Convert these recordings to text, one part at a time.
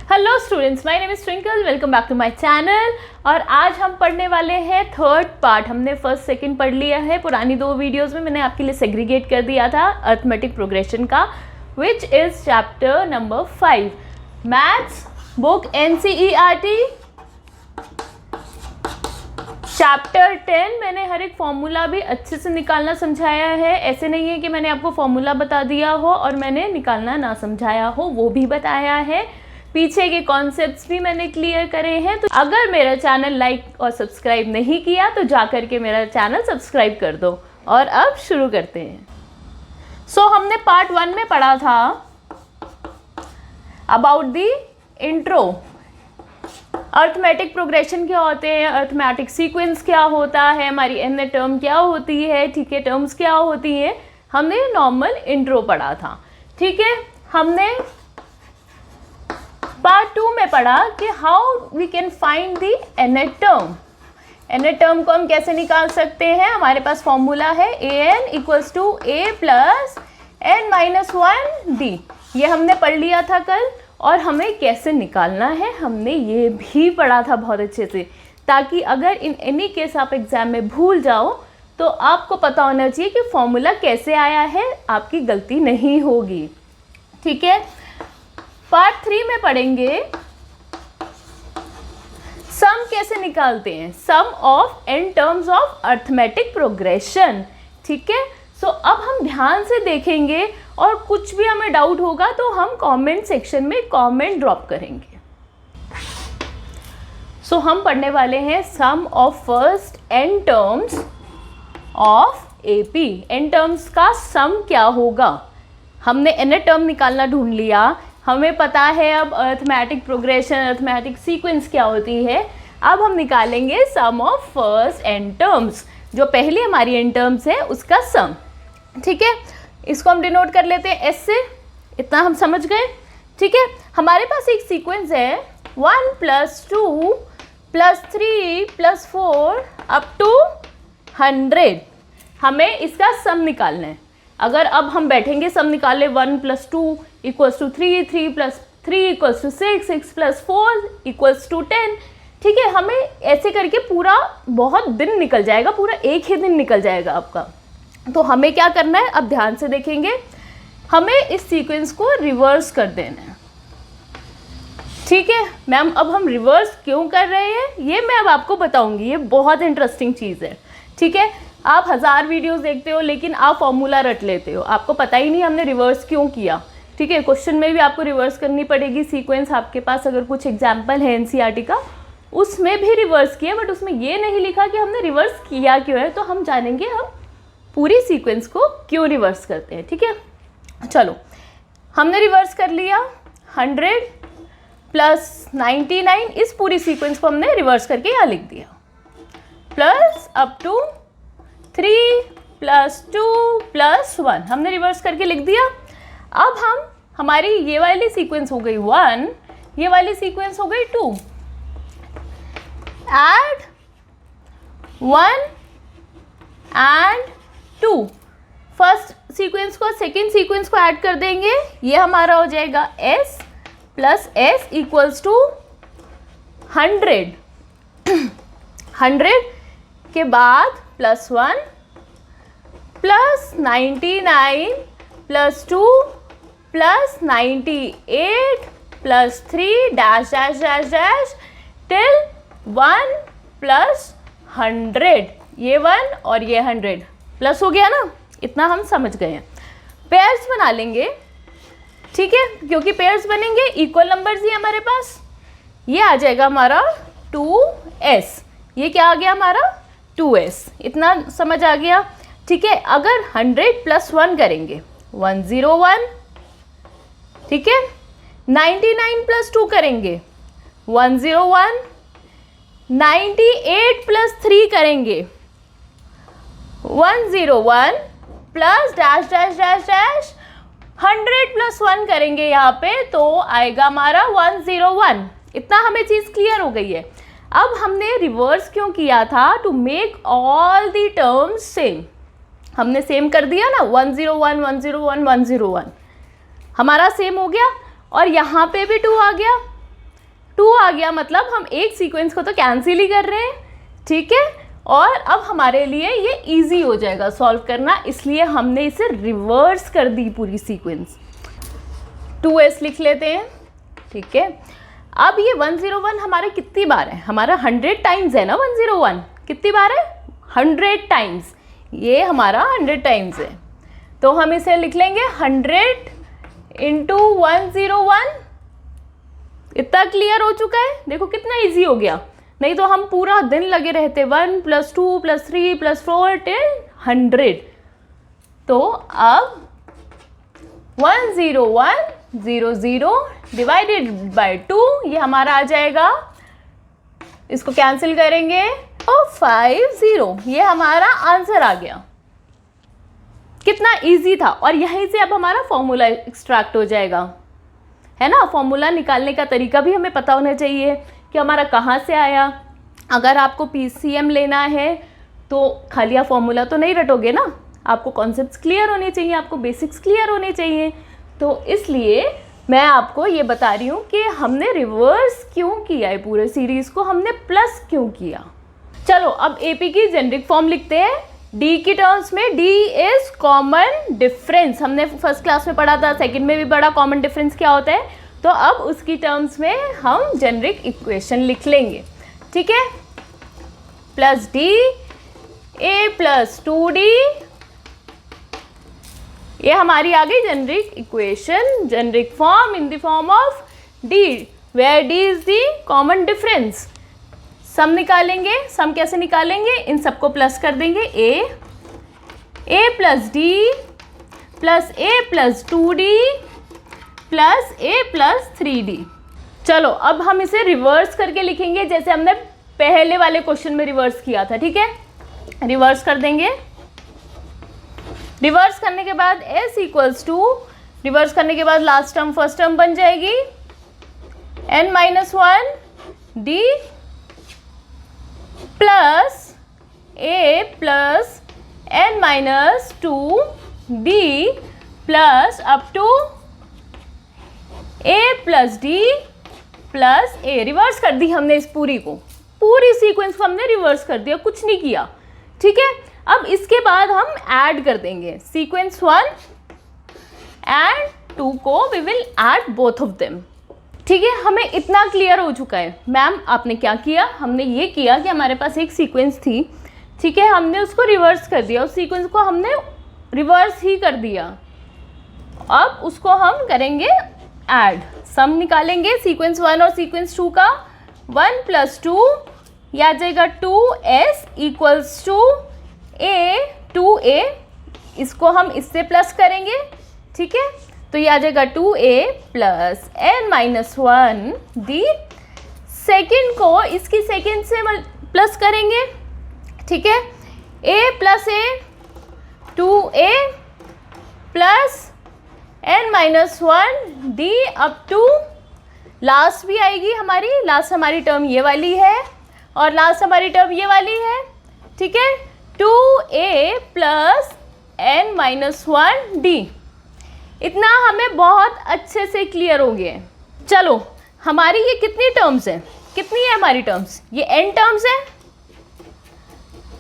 Hello students, my name is Twinkle. Welcome back to my channel. और आज हम पढ़ने वाले हैं थर्ड पार्ट। हमने फर्स्ट सेकंड पढ़ लिया है। पुरानी दो वीडियोस में मैंने आपके लिए सेग्रीगेट कर दिया था अर्थमेटिक प्रोग्रेशन का, which is chapter number 5 maths book NCERT chapter 10। मैंने हर एक फॉर्मूला भी अच्छे से निकालना समझाया है। ऐसे नहीं है कि मैंने आपको फॉर्मूला बता दिया हो और मैंने निकालना ना समझाया हो, वो भी बताया है। पीछे के कॉन्सेप्ट्स भी मैंने क्लियर करे हैं। तो अगर मेरा चैनल लाइक और सब्सक्राइब नहीं किया तो जा करके मेरा चैनल सब्सक्राइब कर दो। और अब शुरू करते हैं। हमने पार्ट 1 में पढ़ा था about the intro. Arithmetic progression क्या होते हैं, अर्थमेटिक सीक्वेंस क्या होता है, हमारी n टर्म क्या होती है, ठीक है, टर्म्स क्या होती हैं। हमने नॉर्मल इंट्रो पढ़ा था, ठीक है। हमने पार्ट 2 में पढ़ा कि how we can find the n term. n term को हम कैसे निकाल सकते हैं। हमारे पास फॉर्मूला है an equals to a plus n-1d। ये हमने पढ़ लिया था कल। और हमें कैसे निकालना है हमने ये भी पढ़ा था बहुत अच्छे से, ताकि अगर इन एनी केस आप एग्जाम में भूल जाओ तो आपको पता होना चाहिए कि फॉर्मूला कैसे आया है, आपकी गलती नहीं होगी, ठीक है। पार्ट 3 में पढ़ेंगे सम कैसे निकालते हैं, sum of n terms of arithmetic progression, ठीक है। अब हम ध्यान से देखेंगे और कुछ भी हमें डाउट होगा तो हम कमेंट सेक्शन में कमेंट ड्रॉप करेंगे। हम पढ़ने वाले हैं sum of first n terms of AP। n terms का सम क्या होगा। हमने n टर्म निकालना ढूंढ लिया, हमें पता है अब अर्थमेटिक प्रोग्रेशन, अर्थमेटिक सीक्वेंस क्या होती है। अब हम निकालेंगे सम ऑफ फर्स्ट n टर्म्स, जो पहली हमारी n टर्म्स है उसका सम, ठीक है। इसको हम डिनोट कर लेते हैं S से। इतना हम समझ गए, ठीक है। हमारे पास एक सीक्वेंस है 1 + 2 + 3 + 4 अप टू 100। हमें इसका सम निकालना है। अगर अब हम बैठेंगे सम निकाले 1 + 2 = 3, 3 + 3 = 6, 6 + 4 = 10, ठीक है। हमें ऐसे करके पूरा बहुत दिन निकल जाएगा, पूरा एक ही दिन निकल जाएगा आपका। तो हमें क्या करना है, अब ध्यान से देखेंगे, हमें इस सीक्वेंस को रिवर्स कर देना है, ठीक है। मैम अब हम रिवर्स क्यों कर रहे हैं ये मैं अब आपको बताऊंगी। ये बहुत इंटरेस्टिंग चीज़ है, ठीक है। आप 1000 वीडियोस देखते हो लेकिन आप फॉर्मूला रट लेते हो, आपको पता ही नहीं हमने रिवर्स क्यों किया, ठीक है। क्वेश्चन में भी आपको रिवर्स करनी पड़ेगी सीक्वेंस। आपके पास अगर कुछ एग्जाम्पल है NCERT का, उसमें भी रिवर्स किया, बट उसमें ये नहीं लिखा कि हमने रिवर्स किया क्यों है। तो हम जानेंगे हम पूरी सीक्वेंस को क्यों रिवर्स करते हैं, ठीक है। चलो, हमने रिवर्स कर लिया 100 + 99। इस पूरी सीक्वेंस को हमने रिवर्स करके यहाँ लिख दिया, प्लस अप टू 3 + 2 + 1 हमने रिवर्स करके लिख दिया। अब हमारी ये वाली सीक्वेंस हो गई 1, ये वाली सीक्वेंस हो गई 2। ऐड 1 एंड 2, फर्स्ट सीक्वेंस को सेकेंड सीक्वेंस को ऐड कर देंगे। ये हमारा हो जाएगा S + S = 100। 100 के बाद +1 + 99 + 2 + 98 + 3 dash dash dash dash till 1 + 100। ये 1 और ये 100 प्लस हो गया ना, इतना हम समझ गए हैं। पेयर्स बना लेंगे, ठीक है, क्योंकि पेयर्स बनेंगे इक्वल नंबर्स ही हमारे पास। ये आ जाएगा हमारा 2s, ये क्या आ गया हमारा 2s, इतना समझ आ गया, ठीक है। अगर 100 + 1 करेंगे 101, ठीक है। 99 + 2 करेंगे 101, 98 + 3 करेंगे 101 plus dash dash dash dash 100 + 1 करेंगे यहाँ पे तो आएगा हमारा 101। इतना हमें चीज़ क्लियर हो गई है। अब हमने रिवर्स क्यों किया था, to make all the terms same. हमने सेम कर दिया ना, 101 101 101 हमारा सेम हो गया और यहाँ पे भी 2 आ गया, 2 आ गया मतलब हम एक सीक्वेंस को तो कैंसिल ही कर रहे हैं, ठीक है। और अब हमारे लिए ये इजी हो जाएगा सॉल्व करना, इसलिए हमने इसे रिवर्स कर दी पूरी सीक्वेंस। 2s लिख लेते हैं, ठीक है। अब ये 101 हमारे कितनी बार है, हमारा 100 टाइम्स है ना 101, कितनी बार है 100 टाइम्स, ये हमारा 100 टाइम्स है। तो हम इसे लिख लेंगे 100 इंटू 101। इतना क्लियर हो चुका है, देखो कितना इजी हो गया, नहीं तो हम पूरा दिन लगे रहते 1 + 2 + 3 + 4 टिल 100। तो अब 10100 डिवाइडेड बाय 2, ये हमारा आ जाएगा, इसको कैंसिल करेंगे तो 50, ये हमारा आंसर आ गया। कितना इजी था। और यहीं से अब हमारा फॉर्मूला एक्सट्रैक्ट हो जाएगा, है ना। फॉर्मूला निकालने का तरीका भी हमें पता होना चाहिए कि हमारा कहाँ से आया। अगर आपको पीसीएम लेना है तो खाली आप फॉर्मूला तो नहीं रटोगे ना, आपको कॉन्सेप्ट्स क्लियर होने चाहिए, आपको बेसिक्स क्लियर होने चाहिए। तो इसलिए मैं आपको ये बता रही हूँ कि हमने रिवर्स क्यों किया है, पूरे सीरीज़ को हमने प्लस क्यों किया। चलो अब एपी की जेनरिक फॉर्म लिखते हैं। डी की टर्म्स में डी इज कॉमन डिफरेंस, हमने फर्स्ट क्लास में पढ़ा था, सेकंड में भी पढ़ा कॉमन डिफरेंस क्या होता है। तो अब उसकी टर्म्स में हम जेनरिक इक्वेशन लिख लेंगे, ठीक है। Plus D A plus 2d, ये हमारी आ गई generic equation, generic form in the form of D, where D is the common difference. Sum निकालेंगे, सम कैसे निकालेंगे, इन सबको प्लस कर देंगे, A plus D plus A plus 2d plus A plus 3d। चलो अब हम इसे रिवर्स करके लिखेंगे जैसे हमने पहले वाले क्वेश्चन में रिवर्स किया था, ठीक है। रिवर्स कर देंगे, रिवर्स करने के बाद s इक्वल्स टू, रिवर्स करने के बाद लास्ट टर्म फर्स्ट टर्म बन जाएगी n-1 d plus a plus n-2 d plus up to a plus d plus a। Reverse कर दी हमने इस पूरी को, पूरी सीक्वेंस को हमने रिवर्स कर दिया, कुछ नहीं किया, ठीक है। अब इसके बाद हम ऐड कर देंगे सीक्वेंस 1 एंड 2 को, we will add both of them, ठीक है। हमें इतना क्लियर हो चुका है। मैम आपने क्या किया, हमने ये किया कि हमारे पास एक सीक्वेंस थी, ठीक है, हमने उसको रिवर्स कर दिया, उस सीक्वेंस को हमने रिवर्स ही कर दिया। अब उसको हम करेंगे ऐड, सम निकालेंगे सीक्वेंस 1 और सीक्वेंस 2 का, 1 + 2, ये आ जाएगा 2s equals to a 2a, इसको हम इससे प्लस करेंगे, ठीक है। तो ये आ जाएगा 2a plus n-1 d, second को इसकी सेकेंड से प्लस करेंगे, ठीक है। a plus a 2a plus n-1 d up to last भी आएगी हमारी, लास्ट हमारी टर्म ये वाली है और लास्ट हमारी टर्म ये वाली है, ठीक है। 2a प्लस n-1 d, इतना हमें बहुत अच्छे से क्लियर हो गया है। चलो हमारी ये कितनी टर्म्स है, कितनी है हमारी टर्म्स, ये n टर्म्स है,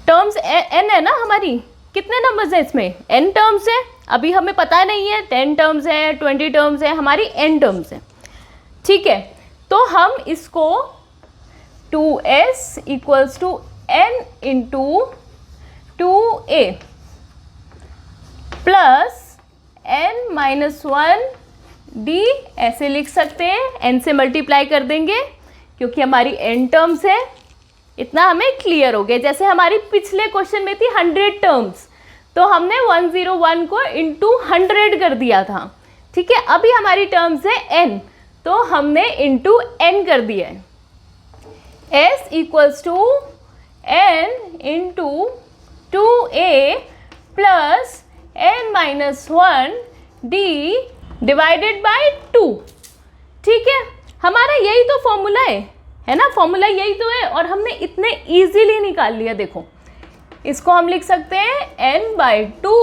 टर्म्स n है ना हमारी, कितने नंबर्स हैं इसमें, n टर्म्स है। अभी हमें पता नहीं है 10 टर्म्स है 20 टर्म्स है, हमारी n टर्म्स है, ठीक है। तो हम इसको 2s equals to n into 2a plus n-1 d ऐसे लिख सकते हैं, n से मल्टीप्लाई कर देंगे क्योंकि हमारी n टर्म्स है। इतना हमें क्लियर हो गया। जैसे हमारी पिछले क्वेश्चन में थी 100 टर्म्स, तो हमने 101 को इंटू 100 कर दिया था, ठीक है। अभी हमारी टर्म्स है n, तो हमने इंटू n कर दिया है। s equals to n into 2a plus n-1 d divided by 2, ठीक है। हमारा यही तो फॉर्मूला है ना, फॉर्मूला यही तो है और हमने इतने इजीली निकाल लिया। देखो इसको हम लिख सकते हैं n/2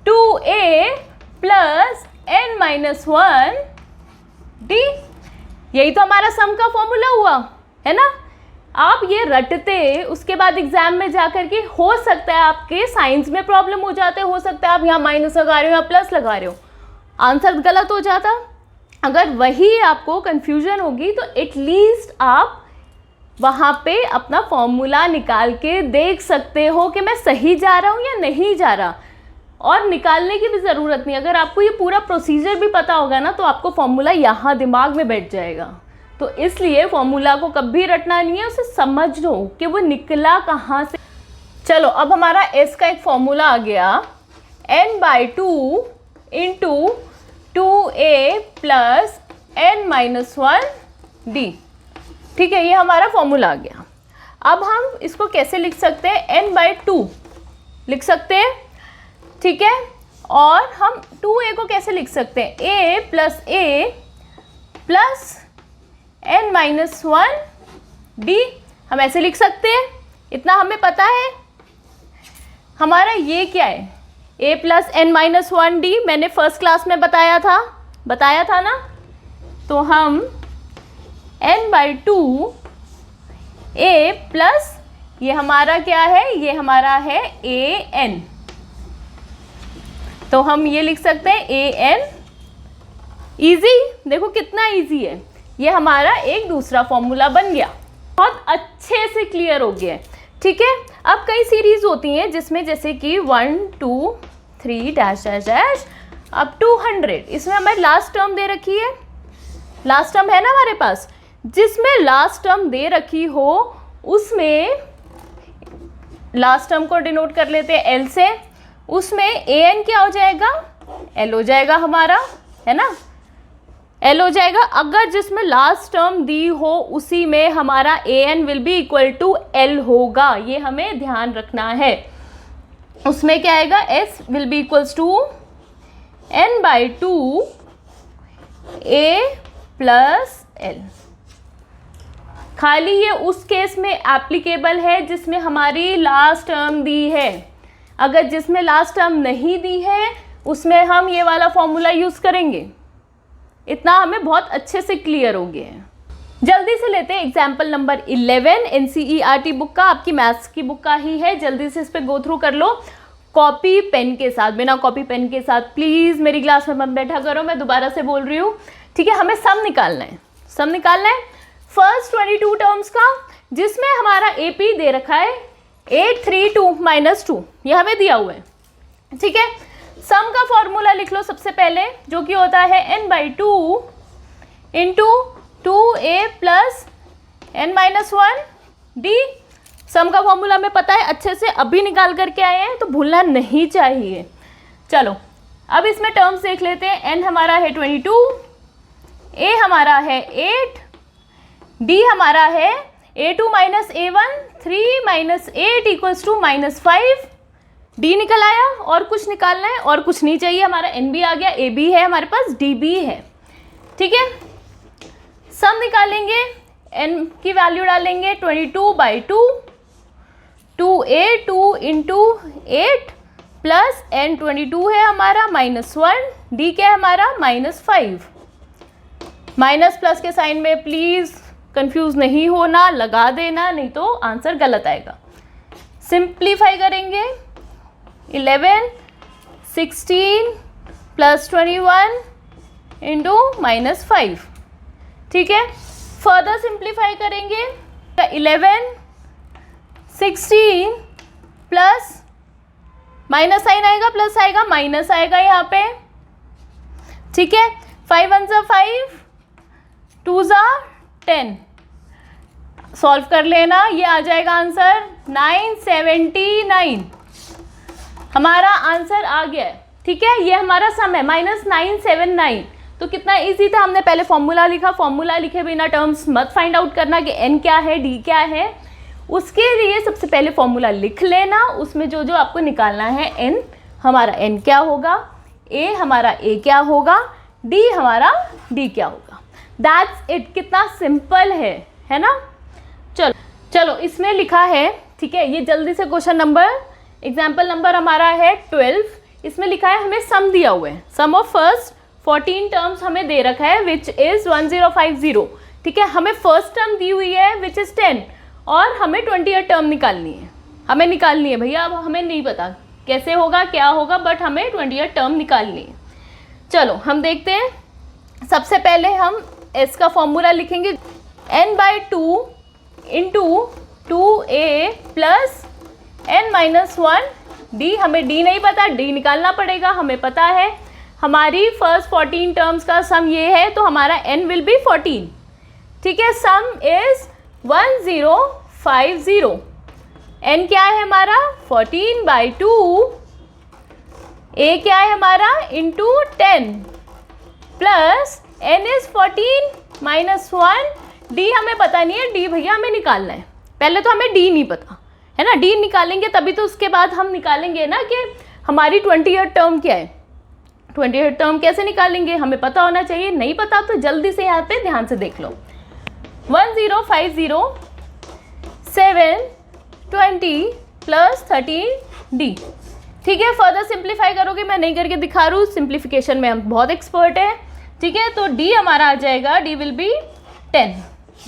2a plus n-1 d, यही तो हमारा सम का फॉर्मूला हुआ है ना। आप ये रटते उसके बाद एग्जाम में जा कर के हो सकता है आपके साइंस में प्रॉब्लम हो जाते, हो सकता है आप यहाँ माइनस लगा रहे हो या प्लस लगा रहे हो, आंसर गलत हो जाता। अगर वही आपको कंफ्यूजन होगी तो एटलीस्ट आप वहाँ पे अपना फॉर्मूला निकाल के देख सकते हो कि मैं सही जा रहा हूँ या नहीं जा रहा, और निकालने की भी ज़रूरत नहीं। अगर आपको ये पूरा प्रोसीजर भी पता होगा ना तो आपको फॉर्मूला यहाँ दिमाग में बैठ जाएगा। तो इसलिए फॉर्मूला को कभी रटना नहीं है, उसे समझ लो कि वो निकला कहाँ से। चलो अब हमारा एस का एक फॉर्मूला आ गया, n/2 into 2a plus n-1d। ठीक है, ये हमारा फॉर्मूला आ गया। अब हम इसको कैसे लिख सकते हैं, n/2 लिख सकते हैं, ठीक है। और हम 2a को कैसे लिख सकते हैं, a प्लस n-1d, हम ऐसे लिख सकते हैं। इतना हमें पता है। हमारा ये क्या है, a प्लस n-1d, मैंने फर्स्ट क्लास में बताया था ना। तो हम n/2 a प्लस ये हमारा क्या है, ये हमारा है an, तो हम ये लिख सकते हैं an। इजी, देखो कितना इजी है। ये हमारा एक दूसरा फॉर्मूला बन गया, बहुत अच्छे से क्लियर हो गया है। ठीक है, अब कई सीरीज होती हैं जिसमें जैसे कि 1 2 3 dash dash dash up to 100, इसमें हमारी लास्ट टर्म दे रखी है, लास्ट टर्म है ना हमारे पास। जिसमें लास्ट टर्म दे रखी हो उसमें लास्ट टर्म को डिनोट कर लेते हैं एल से, उसमें an क्या हो जाएगा, l हो जाएगा हमारा, है ना, l हो जाएगा। अगर जिसमें लास्ट टर्म दी हो उसी में हमारा an will be equal to l होगा, ये हमें ध्यान रखना है। उसमें क्या आएगा, s will be equals to n/2 a plus l। खाली ये उस केस में एप्लीकेबल है जिसमें हमारी लास्ट टर्म दी है। अगर जिसमें लास्ट टर्म नहीं दी है उसमें हम ये वाला फॉर्मूला यूज़ करेंगे। इतना हमें बहुत अच्छे से क्लियर हो गया है। जल्दी से लेते हैं एग्जाम्पल नंबर 11, NCERT बुक का, आपकी मैथ्स की बुक का ही है। जल्दी से इस पर गो थ्रू कर लो कॉपी पेन के साथ, बिना कॉपी पेन के साथ प्लीज़ मेरी क्लास में मत बैठा करो, मैं दोबारा से बोल रही हूँ। ठीक है, हमें सम निकालना है, सम निकालना है फर्स्ट 22 टर्म्स का, जिसमें हमारा AP दे रखा है 832 - 2, यह हमें दिया हुआ है। ठीक है, सम का फॉर्मूला लिख लो सबसे पहले, जो कि होता है n/2 into 2a plus n-1d। सम का फॉर्मूला हमें पता है अच्छे से, अभी निकाल करके आए हैं तो भूलना नहीं चाहिए। चलो अब इसमें टर्म्स देख लेते हैं। n हमारा है 22, a हमारा है 8, d हमारा है a2 - a1, 3 - 8 equals to -5, d निकल आया। और कुछ निकालना है, और कुछ नहीं चाहिए, हमारा n भी आ गया, a भी है हमारे पास, d भी है। ठीक है, सम निकालेंगे, n की वैल्यू डालेंगे 22/2, 2a2 इंटू 8 प्लस n22 है हमारा -1, d क्या है हमारा -5। माइनस प्लस के साइन में प्लीज़ कंफ्यूज नहीं होना, लगा देना, नहीं तो आंसर गलत आएगा। सिंप्लीफाई करेंगे, 11 16 प्लस 21 इंटू -5। ठीक है, फर्दर सिंप्लीफाई करेंगे, 11 16 प्लस माइनस साइन आएगा, प्लस आएगा, माइनस आएगा यहाँ पे। ठीक है, 5 1 ज़ा 5, 2 ज़ा 10, सॉल्व कर लेना, ये आ जाएगा आंसर 979। हमारा आंसर आ गया है। ठीक है, ये हमारा सम है -979। तो कितना इजी था, हमने पहले फॉर्मूला लिखा, फॉर्मूला लिखे बिना टर्म्स मत फाइंड आउट करना कि n क्या है, d क्या है। उसके लिए सबसे पहले फॉर्मूला लिख लेना, उसमें जो जो आपको निकालना है, n हमारा n क्या होगा, a हमारा a क्या होगा, d हमारा d क्या होगा। दैट्स इट, कितना सिंपल है ना। चलो इसमें लिखा है, ठीक है, ये जल्दी से क्वेश्चन नंबर, एग्जाम्पल नंबर हमारा है 12। इसमें लिखा है, हमें सम दिया हुआ है, सम ऑफ फर्स्ट 14 टर्म्स हमें दे रखा है, विच इज़ 1050। ठीक है, हमें फर्स्ट टर्म दी हुई है विच इज़ 10 और हमें 20th टर्म निकालनी है, हमें निकालनी है भैया। अब हमें नहीं पता कैसे होगा क्या होगा, बट हमें 20th टर्म निकालनी है। चलो हम देखते हैं। सबसे पहले हम s का फॉर्मूला लिखेंगे, n/2 into 2a plus n-1 d। हमें d नहीं पता, d निकालना पड़ेगा। हमें पता है हमारी फर्स्ट 14 टर्म्स का सम ये है, तो हमारा n विल बी 14। ठीक है, सम इज 1050। n क्या है हमारा 14/2, a क्या है हमारा into 10 plus n is 14 -1 d हमें पता नहीं है, d भैया हमें निकालना है। पहले तो हमें d नहीं पता है ना, d निकालेंगे तभी तो उसके बाद हम निकालेंगे ना कि हमारी 20th टर्म क्या है। 20th टर्म कैसे निकालेंगे, हमें पता होना चाहिए। नहीं पता तो जल्दी से यहाँ पे ध्यान से देख लो। 1050 7 20 प्लस 13d। ठीक है, फर्दर सिंप्लीफाई करोगे, मैं नहीं करके दिखा रही हूँ, सिंप्लीफिकेशन में हम बहुत एक्सपर्ट हैं। ठीक है, तो d हमारा आ जाएगा, d विल बी 10,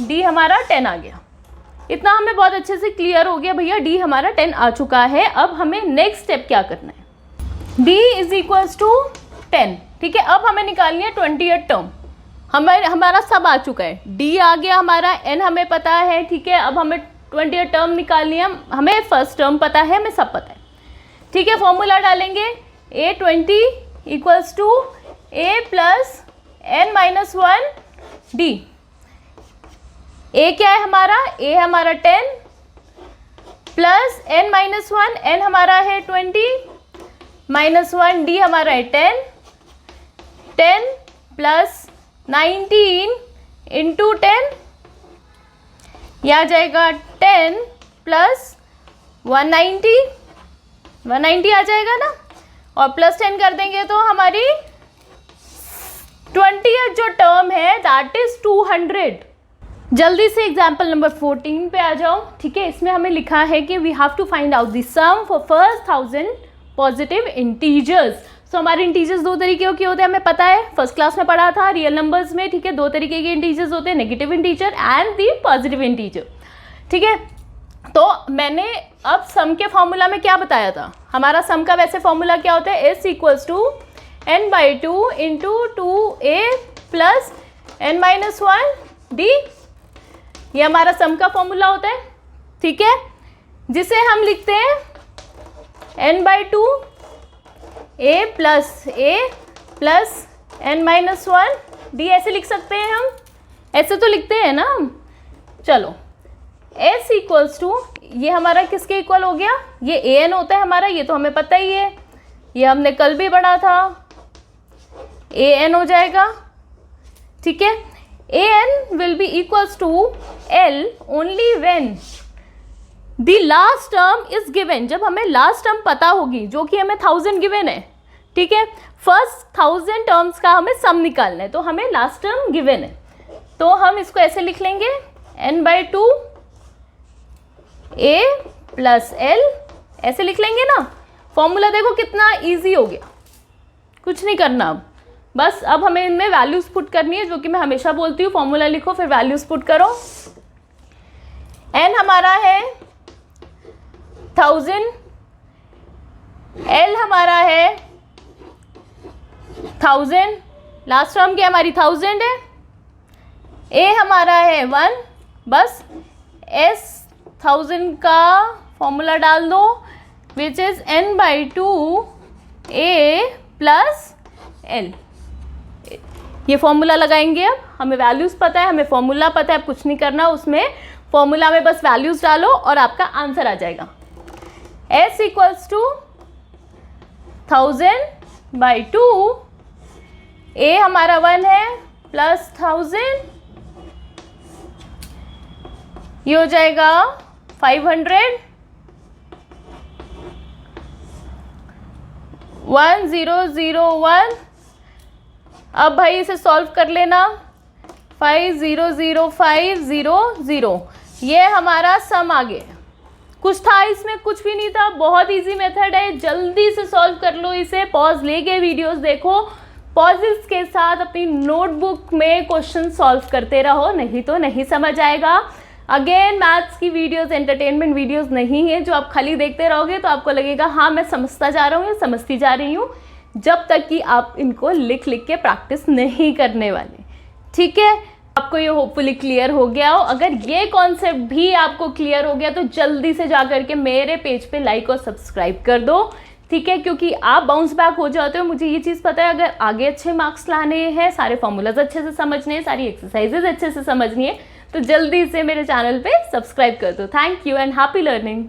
d हमारा 10 आ गया। इतना हमें बहुत अच्छे से क्लियर हो गया भैया, d हमारा 10 आ चुका है। अब हमें नेक्स्ट स्टेप क्या करना है, d इज इक्वल्स टू 10। ठीक है, अब हमें निकालनी है 20th टर्म। हमारा सब आ चुका है, d आ गया हमारा, n हमें पता है। ठीक है, अब हमें 20th टर्म निकालनी है, हमें फर्स्ट टर्म पता है, हमें सब पता है। ठीक है, फॉर्मूला डालेंगे, a20 equals to a plus n-1 d। a क्या है हमारा, a हमारा 10 प्लस n-1, n हमारा है 20 -1 d हमारा है 10, 10 प्लस 19 इंटू 10, यह आ जाएगा 10 प्लस 190 आ जाएगा ना, और प्लस 10 कर देंगे तो हमारी 20th जो टर्म है दैट इज 200। जल्दी से एग्जाम्पल नंबर 14 पे आ जाओ। ठीक है, इसमें हमें लिखा है कि we have to find out the sum for first 1000 positive integers. So हमारे इंटीजर्स दो तरीके के होते हैं, हमें पता है, फर्स्ट क्लास में पढ़ा था रियल नंबर्स में। ठीक है, दो तरीके के इंटीजर्स होते हैं, negative integer and the positive integer. ठीक है, तो मैंने अब सम के फॉर्मूला में क्या बताया था, हमारा सम का वैसे फॉर्मूला क्या होता है, s equals to n/2 into 2a plus n-1 d। ये हमारा सम का फॉर्मूला होता है। ठीक है, जिसे हम लिखते हैं n/2 a plus n-1 d। ऐसे लिख सकते हैं हम, ऐसे तो लिखते हैं ना हम। चलो, s इक्वल्स टू, ये हमारा किसके इक्वल हो गया, ये an होता है हमारा, ये तो हमें पता ही है, ये हमने कल भी पढ़ा था, an हो जाएगा। ठीक है, an will be equals to l only when the last term is given. जब हमें लास्ट टर्म पता होगी, जो कि हमें 1000 गिवन है। ठीक है, फर्स्ट 1000 टर्म्स का हमें सम निकालना है, तो हमें लास्ट टर्म गिवन है, तो हम इसको ऐसे लिख लेंगे n/2 a प्लस l, ऐसे लिख लेंगे ना। फॉर्मूला देखो कितना इजी हो गया, कुछ नहीं करना अब, बस अब हमें इनमें वैल्यूज पुट करनी है, जो कि मैं हमेशा बोलती हूँ, फॉर्मूला लिखो फिर वैल्यूज पुट करो। n हमारा है 1000, l हमारा है 1000, लास्ट टर्म क्या हमारी 1000 है, a हमारा है 1, बस s 1000 का फॉर्मूला डाल दो, which is n/2 a plus l। ये फॉर्मूला लगाएंगे। अब हमें वैल्यूज पता है, हमें फॉर्मूला पता है, अब कुछ नहीं करना उसमें, फॉर्मूला में बस वैल्यूज डालो और आपका आंसर आ जाएगा। s इक्वल्स टू 1000/2, a हमारा 1 है प्लस 1000, ये हो जाएगा 500, 1001। अब भाई इसे सॉल्व कर लेना, 500500, ये हमारा सम आ गया। कुछ था इसमें, कुछ भी नहीं था, बहुत इजी मेथड है, जल्दी से सॉल्व कर लो इसे, पॉज लेके वीडियोस देखो, पॉजेस के साथ अपनी नोटबुक में क्वेश्चन सॉल्व करते रहो, नहीं तो नहीं समझ आएगा। अगेन मैथ्स की वीडियोस एंटरटेनमेंट वीडियोस नहीं है जो आप खाली देखते रहोगे तो आपको लगेगा हाँ मैं समझता जा रहा हूँ या समझती जा रही हूँ, जब तक कि आप इनको लिख लिख के प्रैक्टिस नहीं करने वाले। ठीक है, आपको ये होपफुली क्लियर हो गया हो। अगर ये कॉन्सेप्ट भी आपको क्लियर हो गया तो जल्दी से जा करके मेरे पेज पे लाइक और सब्सक्राइब कर दो। ठीक है, क्योंकि आप बाउंस बैक हो जाते हो, मुझे ये चीज़ पता है। अगर आगे अच्छे मार्क्स लाने हैं, सारे फॉर्मूलाज अच्छे से समझने हैं, सारी एक्सरसाइजेज अच्छे से समझनी है, तो जल्दी से मेरे चैनल पे सब्सक्राइब कर दो। Thank you and happy learning.